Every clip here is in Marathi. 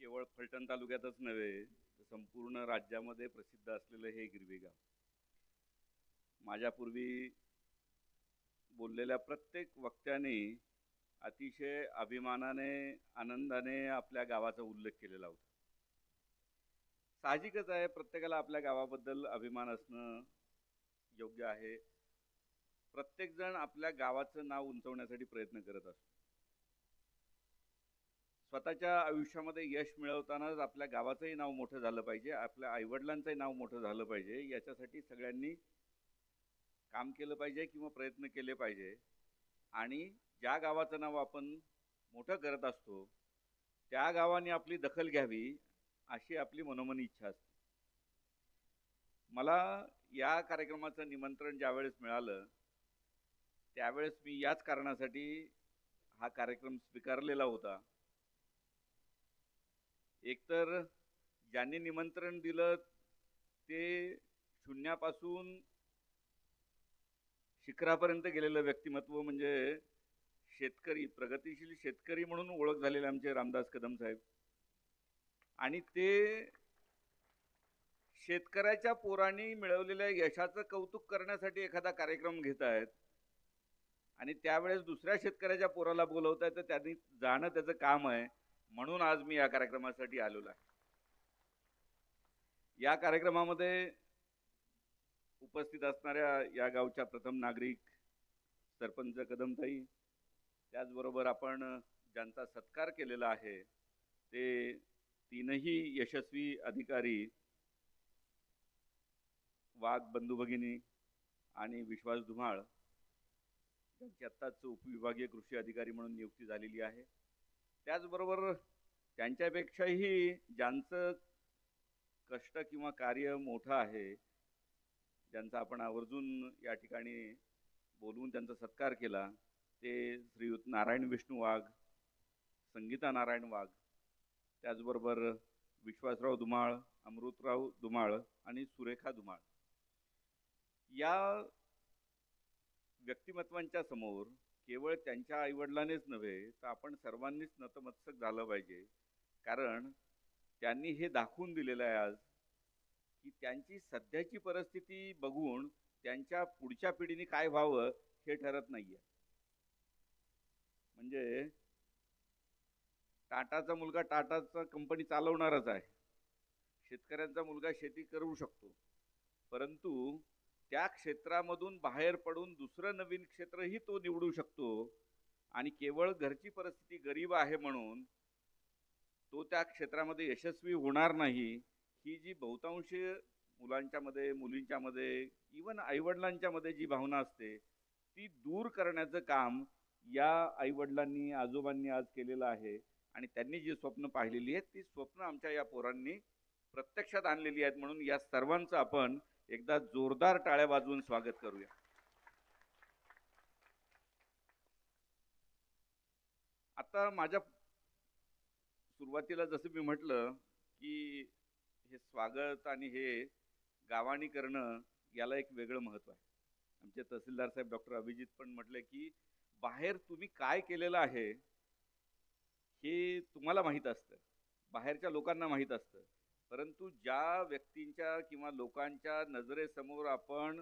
केवळ फलटण तालुक्यातच नव्हे तर संपूर्ण राज्यामध्ये प्रसिद्ध असलेलं हे गिरवी गाव. माझ्यापूर्वी बोललेल्या प्रत्येक वक्त्याने अतिशय अभिमानाने आनंदाने आपल्या गावाचा उल्लेख केलेला होता. साहजिकच आहे, प्रत्येकाला आपल्या गावाबद्दल अभिमान असणं योग्य आहे. प्रत्येक जण आपल्या गावाचं नाव उंचवण्यासाठी प्रयत्न करत असतो. स्वतःच्या आयुष्यामध्ये यश मिळवतानाच आपल्या गावाचंही नाव मोठं झालं पाहिजे, आपल्या आईवडिलांचंही नाव मोठं झालं पाहिजे, याच्यासाठी सगळ्यांनी काम केलं पाहिजे किंवा प्रयत्न केले पाहिजे. आणि ज्या गावाचं नाव आपण मोठं करत असतो त्या गावाने आपली दखल घ्यावी अशी आपली मनोमनी इच्छा असते. मला या कार्यक्रमाचं निमंत्रण ज्यावेळेस मिळालं त्यावेळेस मी याच कारणासाठी हा कार्यक्रम स्वीकारलेला होता. एकतर ज्यांनी निमंत्रण दिलं ते शून्यापासून शिखरापर्यंत गेलेलं व्यक्तिमत्व म्हणजे शेतकरी, प्रगतिशील शेतकरी म्हणून ओळख झालेले आमचे रामदास कदम साहेब. आणि ते शेतकऱ्याच्या पोरांनी मिळवलेल्या यशाचं कौतुक करण्यासाठी एखादा कार्यक्रम घेत आहेत आणि त्यावेळेस दुसऱ्या शेतकऱ्याच्या पोराला बोलवतायत, तर त्यांनी जाणं त्याचं काम आहे. म्हणून आज मी या कार्यक्रमासाठी आलेलो आहे. या कार्यक्रमामध्ये उपस्थित असणाऱ्या या गावच्या प्रथम नागरिक सरपंच कदमताई, त्याचबरोबर आपण ज्यांचा सत्कार केलेला आहे ते तीनही यशस्वी अधिकारी वाघ बंधू भगिनी आणि विश्वास धुमाळ, त्यांची आत्ताच उपविभागीय कृषी अधिकारी म्हणून नियुक्ती झालेली आहे. त्याचबरोबर त्यांच्यापेक्षाही ज्यांचं कष्ट किंवा कार्य मोठं आहे, ज्यांचा आपण आवर्जून या ठिकाणी बोलवून त्यांचा सत्कार केला, ते श्रीयुत नारायण विष्णू वाघ, संगीता नारायण वाघ, त्याचबरोबर विश्वासराव धुमाळ, अमृतराव धुमाळ आणि सुरेखा धुमाळ. या व्यक्तिमत्वांच्या समोर केवळ त्यांच्या आईवडिलांनीच नव्हे तर आपण सर्वांनीच नतमस्तक झालं पाहिजे. कारण त्यांनी हे दाखवून दिलेलं आहे आज की त्यांची सध्याची परिस्थिती बघून त्यांच्या पुढच्या पिढीने काय व्हावं हे ठरत नाहीये. म्हणजे टाटाचा मुलगा टाटाचा कंपनी चालवणारच आहे, शेतकऱ्यांचा मुलगा शेती करू शकतो, परंतु त्या क्षेत्रामधून बाहेर पडून दुसरं नवीन क्षेत्रही तो निवडू शकतो. आणि केवळ घरची परिस्थिती गरीब आहे म्हणून तो त्या क्षेत्रामध्ये यशस्वी होणार नाही, ही जी बहुतांश मुलांच्या मध्ये, मुलींच्या मध्ये, इवन आईवडिलांच्या मध्ये जी भावना असते ती दूर करण्याचं काम या आईवडिलांनी, आजोबांनी आज केलेलं आहे. आणि त्यांनी जी स्वप्न पाहिलेली आहेत ती स्वप्न आमच्या या पोरांनी प्रत्यक्षात आणलेली आहेत. म्हणून या सर्वांचं आपण एकदा जोरदार टाळ्या वाजवून स्वागत करूया. आता माझ्या सुरुवातीला जसं मी म्हटलं की हे स्वागत आणि हे गावानी करणं याला एक वेगळं महत्त्व आहे. आमचे तहसीलदार साहेब डॉक्टर अभिजित पण म्हटले की बाहेर तुम्ही काय केलेलं आहे हे तुम्हाला माहीत असतं, बाहेरच्या लोकांना माहीत असतं, परंतु ज्या व्यक्तींच्या किंवा लोकांच्या नजरेसमोर आपण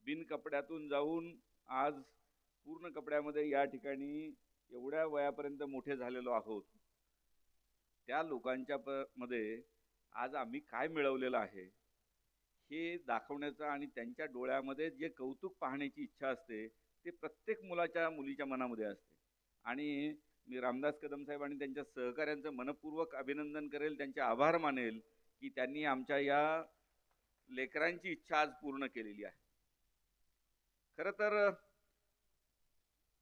बिन कपड्यातून जाऊन आज पूर्ण कपड्यामध्ये या ठिकाणी एवढ्या वयापर्यंत मोठे झालेलो आहोत, त्या लोकांच्या मध्ये आज आम्ही काय मिळवलेलं आहे हे दाखवण्याचा आणि त्यांच्या डोळ्यामध्ये जे कौतुक पाहण्याची इच्छा असते ते प्रत्येक मुलाच्या मुलीच्या मनामध्ये असते. आणि मी रामदास कदम साहेब आणि त्यांच्या सहकाऱ्यांचं मनपूर्वक अभिनंदन करेल, त्यांचे आभार मानेल की त्यांनी आमच्या या लेकरांची इच्छा आज पूर्ण केलेली आहे. खरं तर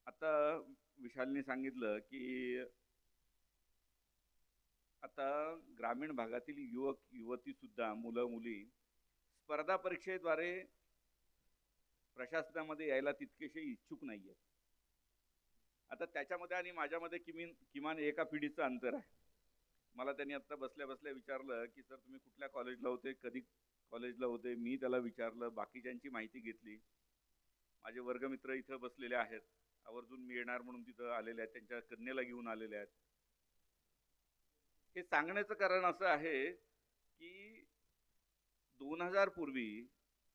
आता विशालने सांगितलं की आता ग्रामीण भागातील युवक युवती सुद्धा, मुलं मुली स्पर्धा परीक्षेद्वारे प्रशासनामध्ये यायला तितकेसे इच्छुक नाही आहेत. आता त्याच्यामध्ये आणि माझ्यामध्ये किमान एका पिढीचं अंतर आहे. मला त्यांनी आता बसल्या बसल्या विचारलं की सर तुम्ही कुठल्या कॉलेजला होते, कधी कॉलेजला होते. मी त्याला विचारलं, बाकीच्यांची माहिती घेतली. माझे वर्गमित्र इथं बसलेले आहेत, आवर्जून मी येणार म्हणून तिथं आलेले आहेत, त्यांच्या कन्येला घेऊन आलेले आहेत. हे सांगण्याचं कारण असं आहे की 2000 पूर्वी,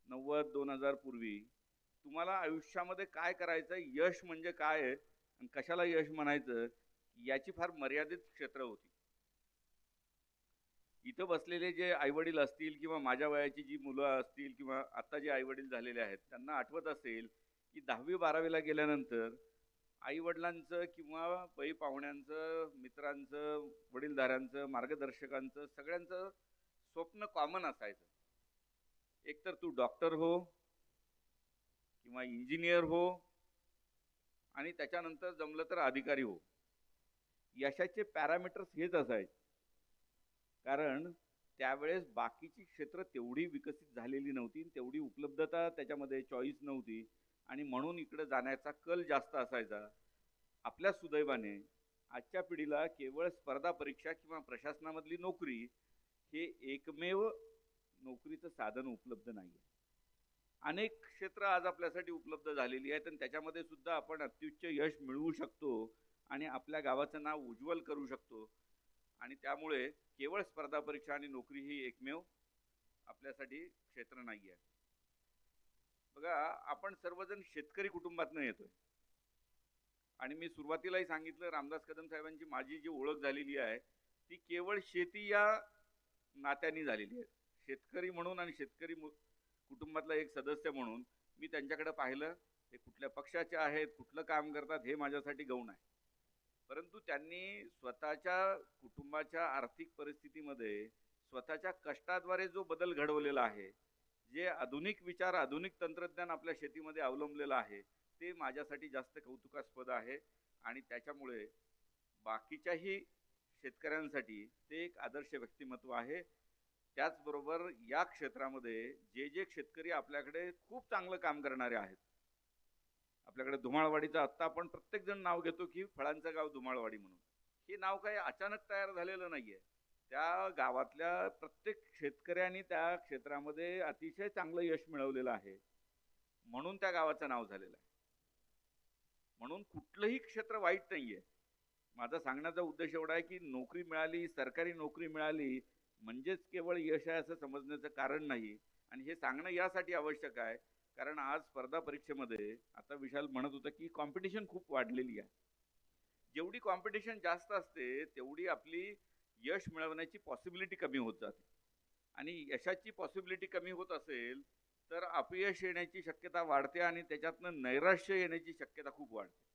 90-2000 पूर्वी तुम्हाला आयुष्यामध्ये काय करायचं, यश म्हणजे काय आहे आणि कशाला यश म्हणायचं, याची फार मर्यादित क्षेत्र होती. इथं बसलेले जे आई-वडील असतील किंवा माझ्या वयाची जी मुलं असतील किंवा आता जे आई-वडील झालेले आहेत, त्यांना आठवत असेल की 10वी-12वी ला गेल्यानंतर आई-वडिलांचं किंवा पै-पाहुण्यांचं, मित्रांचं, वडीलधाऱ्यांचं, मार्गदर्शकांचं सगळ्यांचं स्वप्न कॉमन असायचं. एकतर तू डॉक्टर हो किंवा इंजिनियर हो आणि त्याच्यानंतर जमलं तर अधिकारी हो. यशाचे पॅरामीटर्स हेच असायचे. कारण त्यावेळेस बाकीची क्षेत्र तेवढी विकसित झालेली नव्हती, तेवढी उपलब्धता त्याच्यामध्ये चॉईस नव्हती आणि म्हणून इकडे जाण्याचा कल जास्त असायचा. आपल्या सुदैवाने आजच्या पिढीला केवळ स्पर्धा परीक्षा किंवा प्रशासनामधली नोकरी हे एकमेव नोकरीचं साधन उपलब्ध नाहीये. अनेक क्षेत्र आज आपल्यासाठी उपलब्ध झालेली आहेत आणि त्याच्यामध्ये सुद्धा आपण अत्युच्च यश मिळवू शकतो आणि आपल्या गावाचं नाव उज्ज्वल करू शकतो. आणि त्यामुळे केवळ स्पर्धा परीक्षा आणि नोकरी ही एकमेव आपल्यासाठी क्षेत्र नाही आहे. बघा, आपण सर्वजण शेतकरी कुटुंबातनं येतोय आणि मी सुरुवातीलाही सांगितलं, रामदास कदम साहेबांची माझी जी ओळख झालेली आहे ती केवळ शेती या नात्याने झालेली आहे. शेतकरी म्हणून आणि कुटुंबातला एक सदस्य म्हणून मी त्यांच्याकडे पाहिलं. ते कुठल्या पक्षाचे आहेत, कुठलं काम करतात हे माझ्यासाठी गौण आहे. परंतु त्यांनी स्वतःच्या कुटुंबाच्या आर्थिक परिस्थितीमध्ये स्वतःच्या कष्टाद्वारे जो बदल घडवलेला आहे, जे आधुनिक विचार, आधुनिक तंत्रज्ञान आपल्या शेतीमध्ये अवलंबलेलं आहे, ते माझ्यासाठी जास्त कौतुकास्पद आहे. आणि त्याच्यामुळे बाकीच्याही शेतकऱ्यांसाठी ते एक आदर्श व्यक्तिमत्व आहे. त्याचबरोबर या क्षेत्रामध्ये जे जे शेतकरी आपल्याकडे खूप चांगलं काम करणारे आहेत, आपल्याकडे धुमाळवाडीचं आत्ता आपण प्रत्येक जण नाव घेतो की फळांचं गाव धुमाळवाडी म्हणून. हे नाव काही अचानक तयार झालेलं नाहीये. त्या गावातल्या प्रत्येक शेतकऱ्यांनी त्या क्षेत्रामध्ये अतिशय चांगलं यश मिळवलेलं आहे, म्हणून त्या गावाचं नाव झालेलं आहे. म्हणून कुठलंही क्षेत्र वाईट नाहीये. माझा सांगण्याचा उद्देश एवढा आहे की नोकरी मिळाली, सरकारी नोकरी मिळाली म्हणजेच केवळ यश आहे असं समजण्याचं कारण नाही. आणि हे सांगणं यासाठी आवश्यक आहे कारण आज स्पर्धा परीक्षेमध्ये, आता विशाल म्हणत होता की कॉम्पिटिशन खूप वाढलेली आहे. जेवढी कॉम्पिटिशन जास्त असते तेवढी आपली यश मिळवण्याची पॉसिबिलिटी कमी होत जाते. आणि यशाची पॉसिबिलिटी कमी होत असेल तर अपयश येण्याची शक्यता वाढते आणि त्याच्यातनं नैराश्य येण्याची शक्यता खूप वाढते.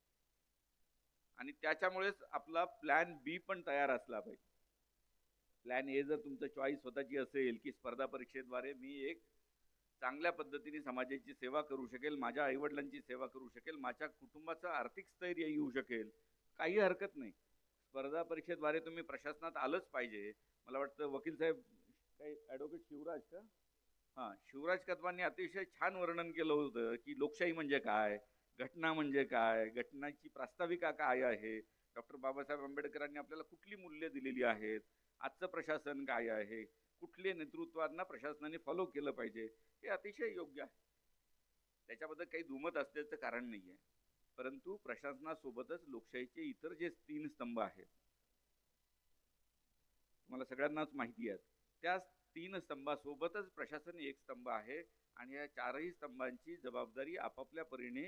आणि त्याच्यामुळेच आपला प्लॅन बी पण तयार असला पाहिजे. प्लॅन ए जर तुमचं चॉईस स्वतःची असेल की स्पर्धा परीक्षेद्वारे मी एक चांगल्या पद्धतीने समाजाची सेवा करू शकेल, माझ्या आईवडिलांची सेवा करू शकेल, माझ्या कुटुंबाचं आर्थिक स्थैर्य येऊ शकेल, काही हरकत नाही. स्पर्धा परीक्षेद्वारे तुम्ही प्रशासनात आलंच पाहिजे. मला वाटतं वकील साहेब, काही ॲडव्होकेट शिवराज का, हां, शिवराज कदमांनी अतिशय छान वर्णन केलं होतं की लोकशाही म्हणजे काय, घटना म्हणजे काय, घटनाची प्रास्ताविका काय आहे, डॉक्टर बाबासाहेब आंबेडकरांनी आपल्याला कुठली मूल्य दिलेली आहेत, आजचं प्रशासन काय आहे, कुठले नेतृत्वांना प्रशासनाने फॉलो केलं पाहिजे, हे अतिशय योग्य आहे. त्याच्याबद्दल काही दुमत असल्याचं कारण नाही आहे. परंतु प्रशासनासोबतच लोकशाहीचे इतर जे 3 स्तंभ आहेत, तुम्हाला सगळ्यांनाच माहिती आहे, त्या 3 स्तंभासोबतच प्रशासन एक स्तंभ आहे. आणि या 4ही स्तंभांची जबाबदारी आपापल्या परीने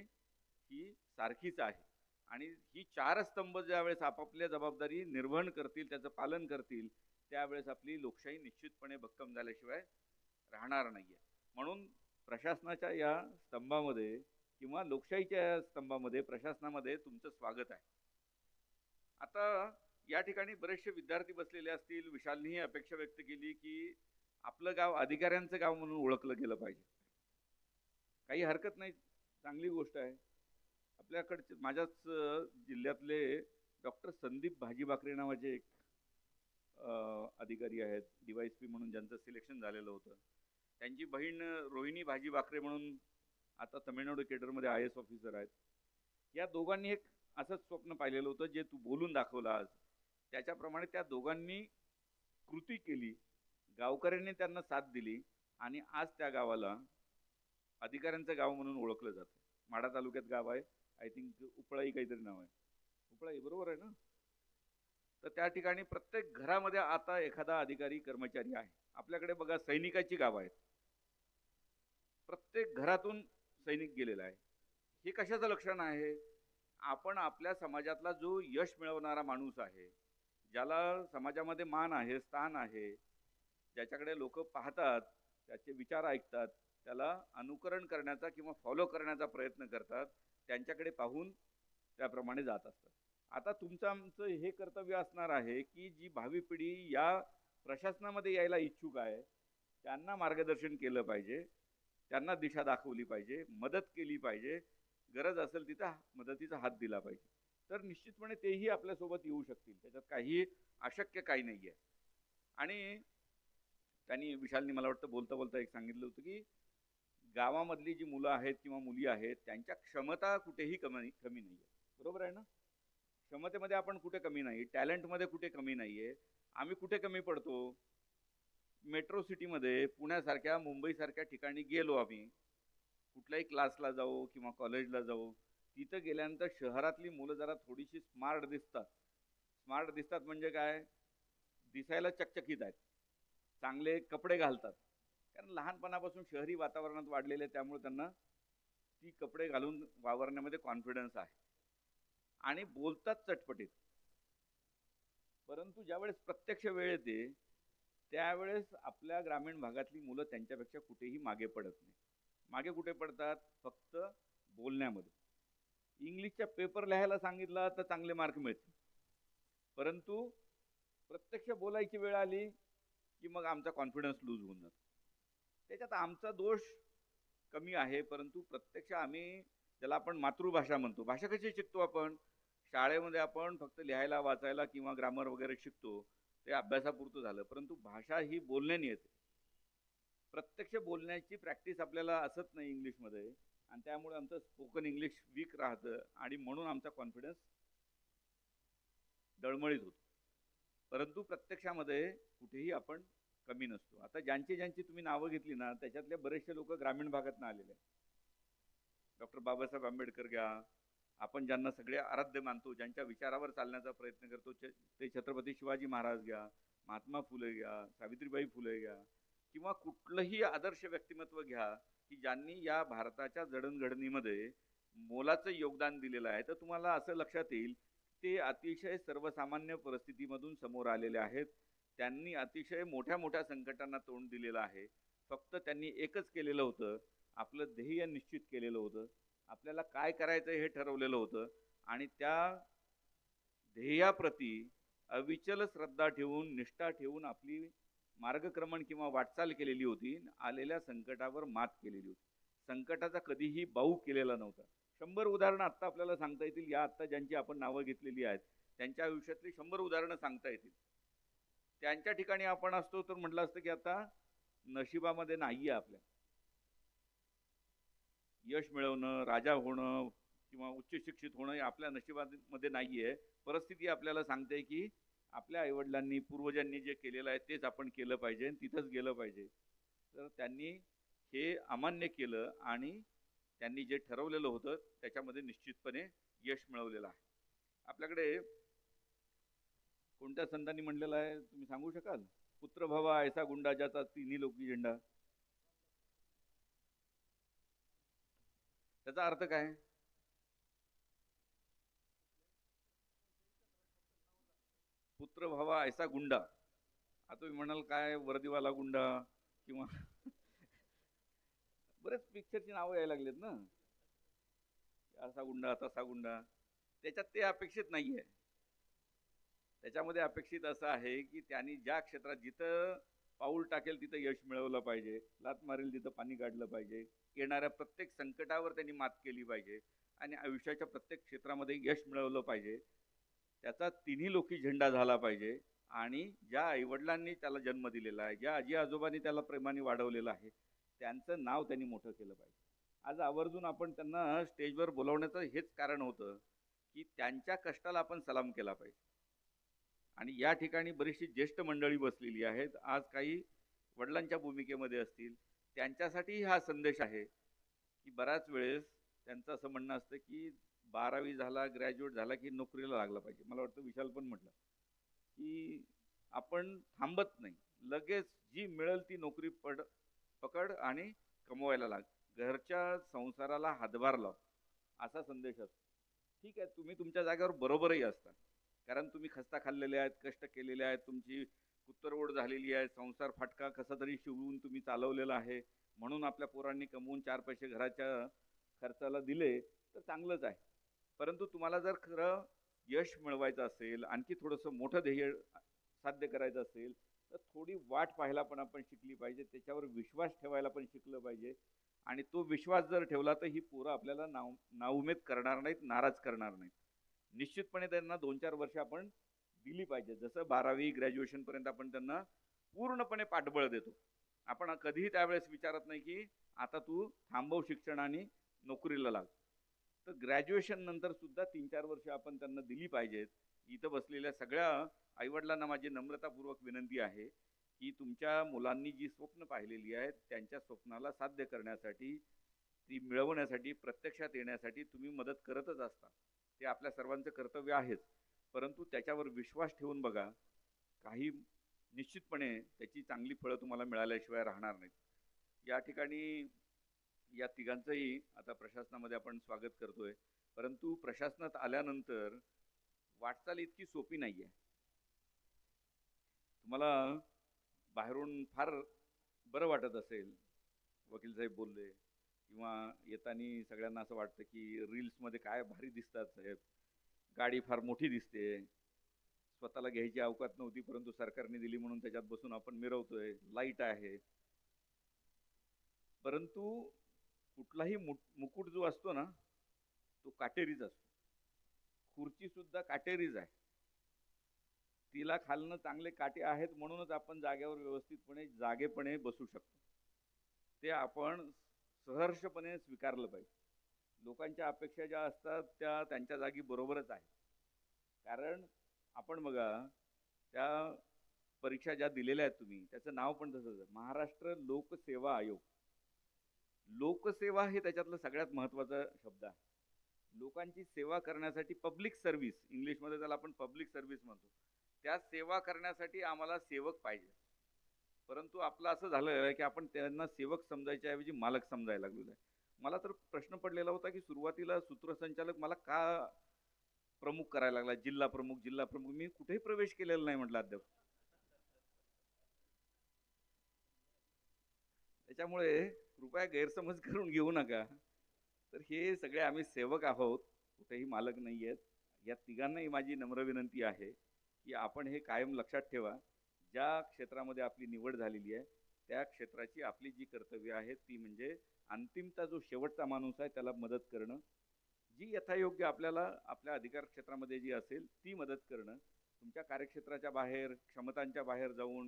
ही सारखीच आहे. आणि ही 4 स्तंभ ज्यावेळेस आपापल्या जबाबदारी निर्वहन करतील, त्याचं पालन करतील, त्यावेळेस आपली लोकशाही निश्चितपणे भक्कम झाल्याशिवाय राहणार नाहीये. म्हणून प्रशासनाच्या या स्तंभामध्ये किंवा लोकशाहीच्या या स्तंभामध्ये, प्रशासनामध्ये तुमचं स्वागत आहे. आता या ठिकाणी बरेचसे विद्यार्थी बसलेले असतील. विशालनीही अपेक्षा व्यक्त केली की आपलं गाव अधिकाऱ्यांचं गाव म्हणून ओळखलं गेलं पाहिजे. काही हरकत नाही, चांगली गोष्ट आहे. आपल्याकडचे माझ्याच जिल्ह्यातले डॉक्टर संदीप भाजीबाकरे नावाचे एक अधिकारी आहेत, DYSP म्हणून ज्यांचं सिलेक्शन झालेलं होतं. त्यांची बहीण रोहिणी भाजीबाकरे म्हणून आता तमिळनाडू केडरमध्ये IAS ऑफिसर आहेत. या दोघांनी एक असंच स्वप्न पाहिलेलं होतं जे तू बोलून दाखवलं आज. त्याच्याप्रमाणे त्या दोघांनी कृती केली, गावकऱ्यांनी त्यांना साथ दिली आणि आज त्या गावाला अधिकाऱ्यांचं गाव म्हणून ओळखलं जातं. माढा तालुक्यात गाव आहे, आय थिंक उपळाई काहीतरी नाव आहे. उपळाई बरोबर आहे ना? तर त्या ठिकाणी प्रत्येक घरामध्ये आता एखादा अधिकारी कर्मचारी आहे. आपल्याकडे बघा सैनिकाची गावं आहेत. प्रत्येक घरातून सैनिक गेलेला आहे. हे कशाचं लक्षण आहे? आपण आपल्या समाजातला जो यश मिळवणारा माणूस आहे, ज्याला समाजामध्ये मान आहे, स्थान आहे, ज्याच्याकडे लोक पाहतात, त्याचे विचार ऐकतात, त्याला अनुकरण करण्याचा किंवा फॉलो करण्याचा प्रयत्न करतात, त्यांच्याकडे पाहून त्याप्रमाणे जात असतात. आता तुमचं आमचं हे कर्तव्य असणार आहे की जी भावी पिढी या प्रशासनामध्ये यायला इच्छुक आहे, त्यांना मार्गदर्शन केलं पाहिजे, त्यांना दिशा दाखवली पाहिजे, मदत केली पाहिजे, गरज असेल तिथं मदतीचा हात दिला पाहिजे. तर निश्चितपणे तेही आपल्यासोबत येऊ शकतील, त्याच्यात काही अशक्य काही नाही आहे. आणि त्यांनी विशालनी मला वाटतं बोलता बोलता एक सांगितलं होतं की गावामधली जी मुलं आहेत किंवा मुली आहेत त्यांच्या क्षमता कुठेही कमी कमी नाही आहे. बरोबर आहे ना? क्षमतेमध्ये आपण कुठे कमी नाही, टॅलेंटमध्ये कुठे कमी नाही आहे. आम्ही कुठे कमी पडतो? मेट्रो सिटीमध्ये पुण्यासारख्या मुंबईसारख्या ठिकाणी गेलो आम्ही, कुठल्याही क्लासला जाऊ किंवा कॉलेजला जाऊ, तिथं गेल्यानंतर शहरातली मुलं जरा थोडीशी स्मार्ट दिसतात. स्मार्ट दिसतात म्हणजे काय? दिसायला चकचकीत आहेत, चांगले कपडे घालतात, कारण लहानपणापासून शहरी वातावरणात वाढलेले, त्यामुळे त्यांना ती कपडे घालून वावरण्यामध्ये कॉन्फिडन्स आहे आणि बोलतात चटपटीत. परंतु ज्यावेळेस प्रत्यक्ष वेळ येते त्यावेळेस आपल्या ग्रामीण भागातली मुलं त्यांच्यापेक्षा कुठेही मागे पडत नाही. मागे कुठे पडतात? फक्त बोलण्यामध्ये. इंग्लिशचा पेपर लिहायला सांगितला तर चांगले मार्क मिळतील, परंतु प्रत्यक्ष बोलायची वेळ आली की मग आमचा कॉन्फिडन्स लूज होऊन जातो. त्याच्यात आमचा दोष कमी आहे, परंतु प्रत्यक्ष आम्ही ज्याला आपण मातृभाषा म्हणतो, भाषा कशी शिकतो आपण? शाळेमध्ये आपण फक्त लिहायला वाचायला किंवा ग्रामर वगैरे शिकतो, ते अभ्यासापुरतं झालं, परंतु भाषा ही बोलण्याने येते. प्रत्यक्ष बोलण्याची प्रॅक्टिस आपल्याला असत नाही इंग्लिशमध्ये, आणि त्यामुळे आमचं स्पोकन इंग्लिश वीक राहतं आणि म्हणून आमचा कॉन्फिडन्स डळमळीत होतो. परंतु प्रत्यक्षामध्ये कुठेही आपण कमी नसतो. आता ज्यांची ज्यांची तुम्ही नावं घेतली ना, त्याच्यातले बरेचसे लोक ग्रामीण भागातून आलेले आहेत. डॉक्टर बाबासाहेब आंबेडकर घ्या, आपण ज्यांना सगळे आराध्य मानतो, ज्यांच्या विचारावर चालण्याचा प्रयत्न करतो, ते छत्रपती शिवाजी महाराज घ्या, महात्मा फुले घ्या, सावित्रीबाई फुले घ्या, किंवा कुठलंही आदर्श व्यक्तिमत्व घ्या की ज्यांनी या भारताच्या जडणघडणीमध्ये मोलाचं योगदान दिलेलं आहे, तर तुम्हाला असं लक्षात येईल ते अतिशय सर्वसामान्य परिस्थितीमधून समोर आलेले आहेत. त्यांनी अतिशय मोठ्या मोठ्या संकटांना तोंड दिलेलं आहे. फक्त त्यांनी एकच केलेलं होतं, आपलं ध्येय निश्चित केलेलं होतं, आपल्याला काय करायचं हे ठरवलेलं होतं, आणि त्या ध्येयाप्रती अविचल श्रद्धा ठेवून, निष्ठा ठेवून आपली मार्गक्रमण किंवा वाटचाल केलेली होती. आलेल्या संकटावर मात केलेली होती. संकटाचा कधीही बाऊ केलेला नव्हता. 100 उदाहरणं आत्ता आपल्याला सांगता येतील, या आत्ता ज्यांची आपण नावं घेतलेली आहेत त्यांच्या आयुष्यातली 100 उदाहरणं सांगता येतील. त्यांच्या ठिकाणी आपण असतो तर म्हटलं असतं की आता नशिबामध्ये नाहीये आपल्या यश मिळवणं, राजा होणं किंवा उच्च शिक्षित होणं, हे आपल्या नशिबामध्ये नाहीये. परिस्थिती आपल्याला सांगते की आपल्या आईवडिलांनी, पूर्वजांनी जे केलेलं आहे तेच आपण केलं पाहिजे, तिथंच गेलं पाहिजे. तर त्यांनी हे अमान्य केलं आणि त्यांनी जे ठरवलेलं होतं त्याच्यामध्ये निश्चितपणे यश मिळवलेलं आहे. आपल्याकडे कोणत्या संतांनी म्हणलेलं आहे तुम्ही सांगू शकाल? पुत्र भवा ऐसा गुंडा ज्याचा तिन्ही लोकी झेंडा. त्याचा अर्थ काय? पुत्र भावा ऐसा गुंडा. आता तुम्ही म्हणाल काय वर्दीवाला गुंडा किंवा बरेच पिक्चरची नावं यायला लागलेत ना, असा गुंडा तसा गुंडा. त्याच्यात ते अपेक्षित नाहीये. त्याच्यामध्ये अपेक्षित असं आहे की त्यांनी ज्या क्षेत्रात जिथं पाऊल टाकेल तिथं यश मिळवलं पाहिजे, लात मारेल तिथं पाणी काढलं पाहिजे, येणाऱ्या प्रत्येक संकटावर त्यांनी मात केली पाहिजे आणि आयुष्याच्या प्रत्येक क्षेत्रामध्ये यश मिळवलं पाहिजे. त्याचा तिन्ही लोकी झेंडा झाला पाहिजे आणि ज्या आईवडिलांनी त्याला जन्म दिलेला आहे, ज्या आजी आजोबांनी त्याला प्रेमाने वाढवलेलं आहे, त्यांचं नाव त्यांनी मोठं केलं पाहिजे. आज आवर्जून आपण त्यांना स्टेजवर बोलवण्याचं हेच कारण होतं की त्यांच्या कष्टाला आपण सलाम केला पाहिजे. आणि या ठिकाणी बरीचशी ज्येष्ठ मंडळी बसलेली आहेत, आज काही वडिलांच्या भूमिकेमध्ये असतील, त्यांच्यासाठी हा संदेश आहे की बऱ्याच वेळेस त्यांचं असं म्हणणं असतं की 12वी झाला, ग्रॅज्युएट झाला की नोकरीला लागला पाहिजे. मला वाटतं विशाल पण म्हटलं की आपण थांबत नाही. लगेच जी मिळेल ती नोकरी पकड आणि कमवायला लाग. घरच्या संसाराला हातभार लाव, असा संदेश असतो. ठीक आहे, तुम्ही तुमच्या जागेवर बरोबरही असता. कारण तुम्ही खस्ता खाल्लेले आहेत, कष्ट केलेले आहेत, तुमची कुत्तरवड झालेली आहे, संसार फाटका कसा तरी शिवून तुम्ही चालवलेला आहे. म्हणून आपल्या पोरांनी कमवून 4 पैसे घराच्या खर्चाला दिले, तर चांगलंच आहे. परंतु तुम्हाला जर खरं यश मिळवायचं असेल, आणखी थोडंसं मोठं ध्येय साध्य करायचं असेल, तर थोडी वाट पाहायला पण आपण शिकली पाहिजे. त्याच्यावर विश्वास ठेवायला पण शिकलं पाहिजे. आणि तो विश्वास जर ठेवला, तर ही पोरं आपल्याला नाउमेद करणार नाहीत, नाराज करणार नाहीत. निश्चितपणे त्यांना 2-4 वर्ष आपण दिली पाहिजे. जसं 12वी ग्रॅज्युएशनपर्यंत आपण त्यांना पूर्णपणे पाठबळ देतो. आपण कधीही त्यावेळेस विचारत नाही, की आता तू थांबव शिक्षण आणि नोकरीला लाग. तर ग्रॅज्युएशन नंतर सुद्धा 3-4 वर्ष आपण त्यांना दिली पाहिजेत. इथं बसलेल्या सगळ्या आई-वडिलांना माझी नम्रतापूर्वक विनंती आहे, की तुमच्या मुलांनी जी स्वप्न पाहिलेली आहेत, त्यांच्या स्वप्नाला साध्य करण्यासाठी, ती मिळवण्यासाठी, प्रत्यक्षात येण्यासाठी तुम्ही मदत करतच असता. ते आपल्या सर्वांचं कर्तव्य आहेच. परंतु त्याच्यावर विश्वास ठेवून बघा. काही निश्चितपणे त्याची चांगली फळं तुम्हाला मिळाल्याशिवाय राहणार नाहीत. या ठिकाणी या तिघांचंही आता प्रशासनामध्ये आपण स्वागत करतोय. परंतु प्रशासनात आल्यानंतर वाटचाल इतकी सोपी नाहीये. तुम्हाला बाहेरून फार बरं वाटत असेल, वकील साहेब बोलले, किंवा येताना सगळ्यांना असं वाटतं की रील्समध्ये काय भारी दिसतात साहेब, गाडी फार मोठी दिसते, स्वतःला घ्यायची अवकात नव्हती परंतु सरकारने दिली म्हणून त्याच्यात बसून आपण मिरवतोय, लाईट आहे. परंतु कुठलाही मुकुट जो असतो ना, तो काटेरीच असतो. खुर्ची सुद्धा काटेरीच आहे. तिला खालनं चांगले काटे आहेत म्हणूनच आपण जागेवर व्यवस्थितपणे जागेपणे बसू शकतो. ते आपण सहर्षपणे स्वीकारलं पाहिजे. लोकांच्या अपेक्षा ज्या असतात त्या त्यांच्या जागी बरोबरच आहेत. कारण आपण बघा, त्या परीक्षा ज्या दिलेल्या आहेत तुम्ही, त्याचं नाव पण तसंच आहे, महाराष्ट्र लोकसेवा आयोग. लोकसेवा हे त्याच्यातलं सगळ्यात महत्त्वाचा शब्द आहे. लोकांची सेवा करण्यासाठी पब्लिक सर्व्हिस, इंग्लिशमध्ये त्याला आपण पब्लिक सर्व्हिस म्हणतो. त्या सेवा करण्यासाठी आम्हाला सेवक पाहिजे. परंतु आपलं असं झालं आहे की आपण त्यांना सेवक समजायच्या ऐवजी मालक समजायला लागलेलो आहे. मला तर प्रश्न पडलेला होता की सुरुवातीला सूत्रसंचालक मला का प्रमुख करायला लागला, जिल्हा प्रमुख, जिल्हा प्रमुख. मी कुठेही प्रवेश केलेला नाही म्हटलं अद्याप. त्याच्यामुळे कृपया गैरसमज करून घेऊ नका. तर हे सगळे आम्ही सेवक आहोत, कुठेही मालक नाही आहेत. या तिघांनाही माझी नम्र विनंती आहे की आपण हे कायम लक्षात ठेवा. ज्या क्षेत्रामध्ये आपली निवड झालेली आहे, त्या क्षेत्राची आपली जी कर्तव्य आहेत ती म्हणजे अंतिमता जो शेवटचा माणूस आहे त्याला मदत करणं. जी यथायोग्य आपल्याला आपल्या अधिकार क्षेत्रामध्ये जी असेल ती मदत करणं. तुमच्या कार्यक्षेत्राच्या बाहेर, क्षमतांच्या बाहेर जाऊन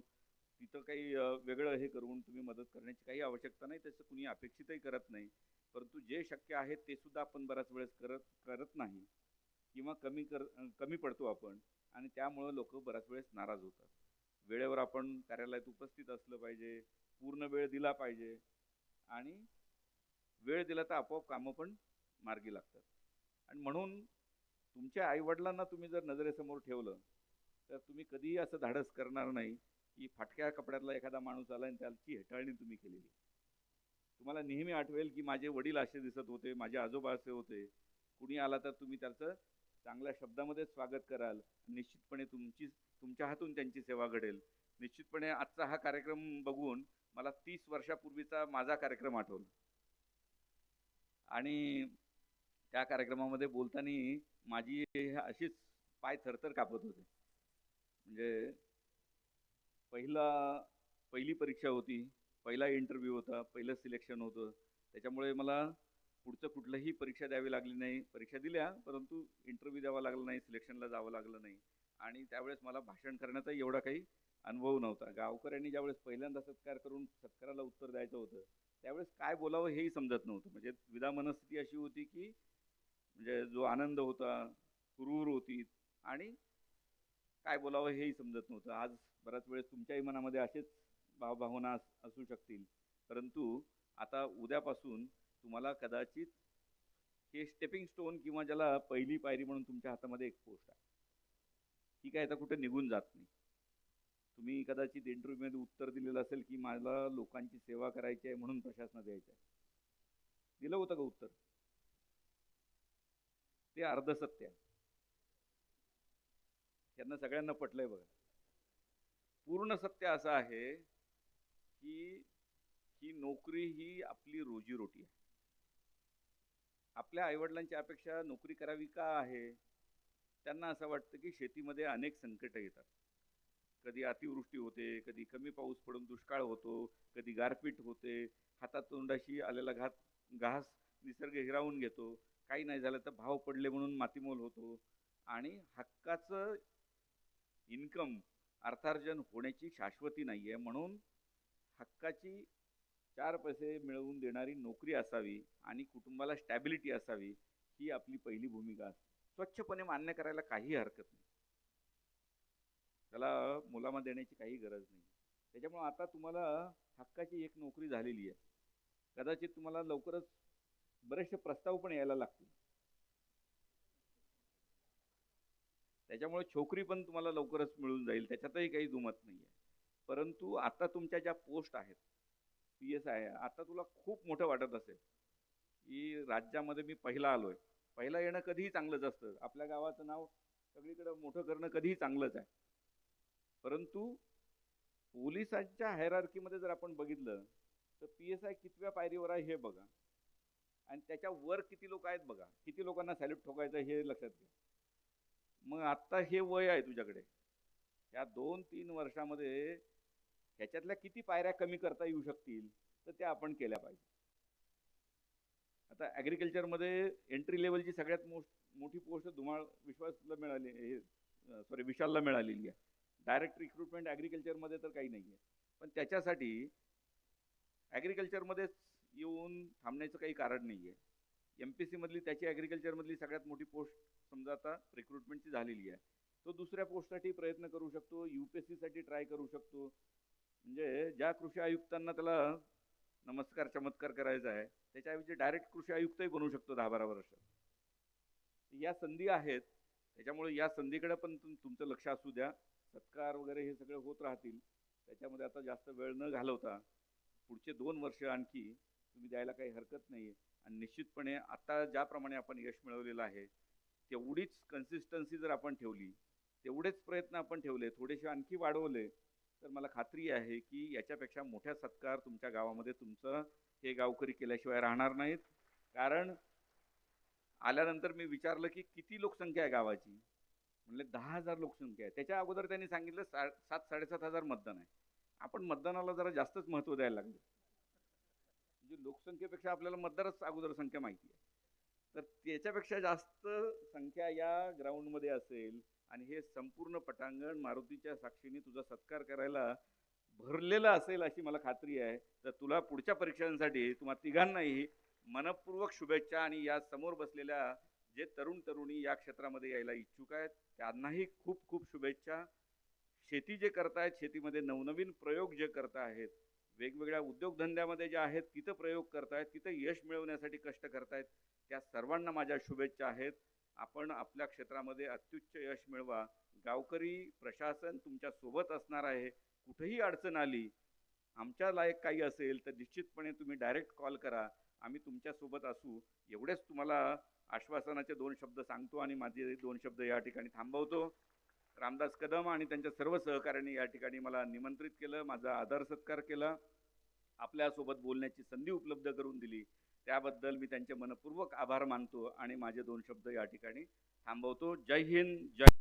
तिथं काही वेगळं हे करून तुम्ही मदत करण्याची काही आवश्यकता नाही. तसं कुणी अपेक्षितही करत नाही. परंतु जे शक्य आहे ते सुद्धा आपण बऱ्याच वेळेस करत करत नाही, किंवा कमी पडतो आपण. आणि त्यामुळं लोक बऱ्याच वेळेस नाराज होतात. वेळेवर आपण कार्यालयात उपस्थित असलं पाहिजे, पूर्ण वेळ दिला पाहिजे. आणि वेळ दिला तर आपोआप कामं पण मार्गी लागतात. आणि म्हणून तुमच्या आईवडिलांना तुम्ही जर नजरेसमोर ठेवलं, तर तुम्ही कधीही असं धाडस करणार नाही की फाटक्या कपड्यातला एखादा माणूस आला आणि त्याची हेटाळणी तुम्ही केलेली. तुम्हाला नेहमी आठवेल की माझे वडील असे दिसत होते, माझे आजोबा असे होते. कुणी आला तर तुम्ही त्याचं चांगल्या शब्दामध्ये स्वागत कराल. निश्चितपणे तुमच्या हातून त्यांची सेवा घडेल. निश्चितपणे आजचा हा कार्यक्रम बघून मला 30 वर्षापूर्वीचा माझा कार्यक्रम आठवला. आणि त्या कार्यक्रमामध्ये बोलताना माझी अशीच पाय थरथर कापत होते. म्हणजे पहिला पहिली परीक्षा होती, पहिला इंटरव्ह्यू होता, पहिलं सिलेक्शन होतं. त्याच्यामुळे मला पुढचं कुठलंही परीक्षा द्यावी लागली नाही. परीक्षा दिल्या, परंतु इंटरव्ह्यू द्यावा लागला नाही, सिलेक्शनला जावं लागलं नाही. आणि त्यावेळेस मला भाषण करण्याचा एवढा काही अनुभव नव्हता. गावकऱ्यांनी ज्यावेळेस पहिल्यांदा सत्कार करून सत्काराला उत्तर द्यायचं होतं, त्यावेळेस काय बोलावं हेही समजत नव्हतं. म्हणजे विधा मनस्थिती अशी होती की म्हणजे जो आनंद होता, हुरहुर होती, आणि काय बोलावं हेही समजत नव्हतं. आज बऱ्याच वेळेस तुमच्याही मनामध्ये असेच भावभावना असू शकतील. परंतु आता उद्यापासून तुम्हाला कदाचित हे स्टेपिंग स्टोन, किंवा ज्याला पहिली पायरी म्हणून तुमच्या हातामध्ये एक पोस्ट आहे. ती काय आता कुठे निघून जात नाही. तुम्ही कदाचित इंटरव्ह्यूमध्ये उत्तर दिलेलं असेल की मला लोकांची सेवा करायची आहे म्हणून प्रशासनात यायचं आहे. दिलं होतं का उत्तर? ते अर्धसत्य आहे. त्यांना सगळ्यांना पटलंय बघा. पूर्ण सत्य असं आहे की ही नोकरी ही आपली रोजीरोटी आहे. आपल्या आईवडिलांची अपेक्षा नोकरी करावी का आहे? त्यांना असं वाटतं की शेतीमध्ये अनेक संकट येतात. कधी अतिवृष्टी होते, कधी कमी पाऊस पडून दुष्काळ होतो, कधी गारपीट होते, हातातोंडाशी आलेला घास निसर्ग हिरावून घेतो, काही नाही झालं तर भाव पडले म्हणून मातीमोल होतो, आणि हक्काचं इन्कम अर्थार्जन होण्याची शाश्वती नाही आहे. म्हणून हक्काची 4 पैसे मिळवून देणारी नोकरी असावी आणि कुटुंबाला स्टॅबिलिटी असावी, ही आपली पहिली भूमिका असते. स्वच्छपणे मान्य करायला काही हरकत नाही, त्याला मुलामा देण्याची काही गरज नाही. त्याच्यामुळे आता तुम्हाला हक्काची एक नोकरी झालेली आहे. कदाचित तुम्हाला लवकरच बरेचसे प्रस्ताव पण यायला लागतील. त्याच्यामुळे छोकरी पण तुम्हाला लवकरच मिळून जाईल, त्याच्यातही काही दुमत नाही आहे. परंतु आता तुमच्या ज्या पोस्ट आहेत, PSI आहे, आता तुला खूप मोठं वाटत असेल की राज्यामध्ये मी पहिला आलोय. पहिला येणं कधीही चांगलंच असतं, आपल्या गावाचं नाव सगळीकडे मोठं करणं कधीही चांगलंच आहे. परंतु पोलिसांच्या हायरार्कीमध्ये जर आपण बघितलं तर PSI कितव्या पायरीवर आहे हे बघा, आणि त्याच्या वर किती लोक आहेत बघा, किती लोकांना सॅल्यूट ठोकायचं हे लक्षात घ्या. मग आता हे वय आहे तुझ्याकडे, या 2-3 वर्षामध्ये ह्याच्यातल्या किती पायऱ्या कमी करता येऊ शकतील तर त्या आपण केल्या पाहिजे. आता ॲग्रिकल्चरमध्ये एंट्री लेवलची सगळ्यात मोठी पोस्ट विश्वासला मिळाली, हे विशालला मिळालेली आहे. डायरेक्ट रिक्रुटमेंट ॲग्रिकल्चरमध्ये तर काही नाही आहे. पण त्याच्यासाठी ॲग्रिकल्चरमध्येच येऊन थांबण्याचं काही कारण नाही आहे. MPC मधली त्याची ॲग्रिकल्चरमधली सगळ्यात मोठी पोस्ट समजा आता रिक्रुटमेंटची झालेली आहे, तो दुसऱ्या पोस्टसाठी प्रयत्न करू शकतो, UPSCसाठी ट्राय करू शकतो. म्हणजे ज्या कृषी आयुक्तांना त्याला नमस्कार चमत्कार करायचा आहे, त्याच्याऐवजी डायरेक्ट कृषी आयुक्तही बनवू शकतो 10-12 वर्षात. या संधी आहेत, त्याच्यामुळे या संधीकडे पण तुमचं लक्ष असू द्या. सत्कार वगैरे हे सगळं होत राहतील, त्याच्यामध्ये आता जास्त वेळ न घालवता पुढचे 2 वर्ष आणखी तुम्ही द्यायला काही हरकत नाही. आणि निश्चितपणे आता ज्याप्रमाणे आपण यश मिळवलेलं आहे, तेवढीच कन्सिस्टन्सी जर आपण ठेवली, तेवढेच प्रयत्न आपण ठेवले, थोडेसे आणखी वाढवले, तर मला खात्री आहे की याच्यापेक्षा मोठ्या सत्कार तुमच्या गावामध्ये तुमचं हे गावकरी केल्याशिवाय राहणार नाहीत. कारण आल्यानंतर मी विचारलं की किती लोकसंख्या आहे गावाची, म्हणले 10,000 लोकसंख्या आहे. त्याच्या अगोदर त्यांनी सांगितलं 7-7.5 हजार मतदान आहे. आपण मतदानाला जरा जास्तच महत्त्व द्यायला लागलो. म्हणजे लोकसंख्येपेक्षा आपल्याला मतदारच अगोदर संख्या माहिती आहे. तर त्याच्यापेक्षा जास्त संख्या या ग्राउंडमध्ये असेल आणि हे संपूर्ण पटांगण मारुतीच्या साक्षीने तुझा सत्कार करायला भरलेलं असेल अशी मला खात्री आहे. तर तुला पुढच्या परीक्षांसाठी तुम्हा तिघांनाही मनपूर्वक शुभेच्छा. आणि या समोर बसलेल्या जे तरुण तरुणी या क्षेत्रामध्ये यायला इच्छुक आहेत त्यांनाही खूप खूप शुभेच्छा. शेती जे करतायत, शेतीमध्ये नवनवीन प्रयोग जे करतायत, वेगवेगळ्या उद्योगधंद्यामध्ये जे आहेत तिथं प्रयोग करतायत, तिथं यश मिळवण्यासाठी कष्ट करतायत, त्या सर्वांना माझ्या शुभेच्छा आहेत. आपण आपल्या क्षेत्रामध्ये अत्युच्च यश मिळवा. गावकरी प्रशासन तुमच्या सोबत असणार आहे. कुठेही अडचण आली, आमच्या लायक काही असेल तर निश्चितपणे तुम्ही डायरेक्ट कॉल करा, आम्ही तुमच्यासोबत असू. एवढेच तुम्हाला आश्वासनाचे 2 शब्द सांगतो आणि माझे 2 शब्द या ठिकाणी थांबवतो. रामदास कदम आणि त्यांच्या सर्व सहकाऱ्यांनी या ठिकाणी मला निमंत्रित केलं, माझा आदर सत्कार केला, आपल्यासोबत बोलण्याची संधी उपलब्ध करून दिली, त्याबद्दल मी त्यांचे मनपूर्वक आभार मानतो आणि माझे 2 शब्द या ठिकाणी थांबवतो. जय हिंद, जय